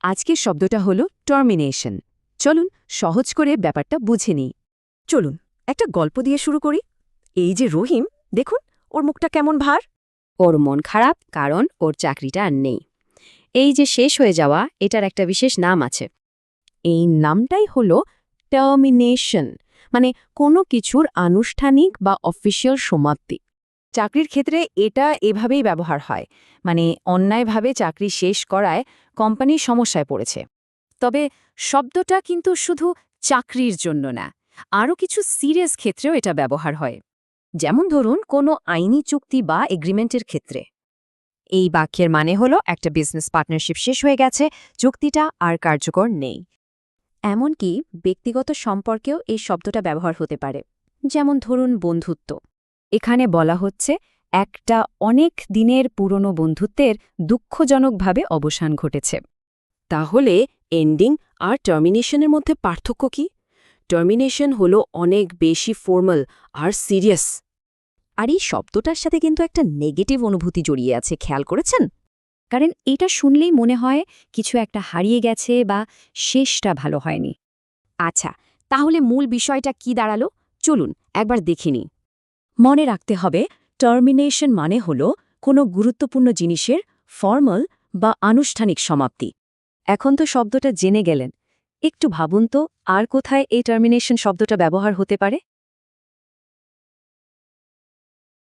আজকের শব্দটা হলো টার্মিনেশন। চলুন সহজ করে ব্যাপারটা বুঝে নিই। চলুন একটা গল্প দিয়ে শুরু করি। এই যে রহিম, দেখুন ওর মুখটা কেমন ভার। ওর মন খারাপ কারণ ওর চাকরিটা আর নেই। এই যে শেষ হয়ে যাওয়া, এটার একটা বিশেষ নাম আছে। এই নামটাই হলো টার্মিনেশন, মানে কোনো কিছুর আনুষ্ঠানিক বা অফিসিয়াল সমাপ্তি। চাকরির ক্ষেত্রে এটা এভাবেই ব্যবহার হয়, মানে অন্যায়ভাবে চাকরি শেষ করায় কোম্পানি সমস্যায় পড়েছে। তবে শব্দটা কিন্তু শুধু চাকরির জন্য না, আরও কিছু সিরিয়াস ক্ষেত্রেও এটা ব্যবহার হয়। যেমন ধরুন কোনো আইনি চুক্তি বা এগ্রিমেন্টের ক্ষেত্রে। এই বাক্যের মানে হলো একটা বিজনেস পার্টনারশিপ শেষ হয়ে গেছে, চুক্তিটা আর কার্যকর নেই। এমনকি ব্যক্তিগত সম্পর্কেও এই শব্দটা ব্যবহার হতে পারে, যেমন ধরুন বন্ধুত্ব। এখানে বলা হচ্ছে একটা অনেক দিনের পুরনো বন্ধুত্বের দুঃখজনকভাবে অবসান ঘটেছে। তাহলে এন্ডিং আর টার্মিনেশনের মধ্যে পার্থক্য কি? টার্মিনেশন হলো অনেক বেশি ফর্মাল আর সিরিয়াস। আর এই শব্দটার সাথে কিন্তু একটা নেগেটিভ অনুভূতি জড়িয়ে আছে, খেয়াল করেছেন? কারণ এটা শুনলেই মনে হয় কিছু একটা হারিয়ে গেছে বা শেষটা ভালো হয়নি। আচ্ছা, তাহলে মূল বিষয়টা কি দাঁড়ালো? চলুন একবার দেখে নিই। মনে রাখতে হবে, টার্মিনেশন মানে হল কোনো গুরুত্বপূর্ণ জিনিসের ফর্মাল বা আনুষ্ঠানিক সমাপ্তি। এখন তো শব্দটা জেনে গেলেন, একটু ভাবুন তো আর কোথায় এই টার্মিনেশন শব্দটা ব্যবহার হতে পারে।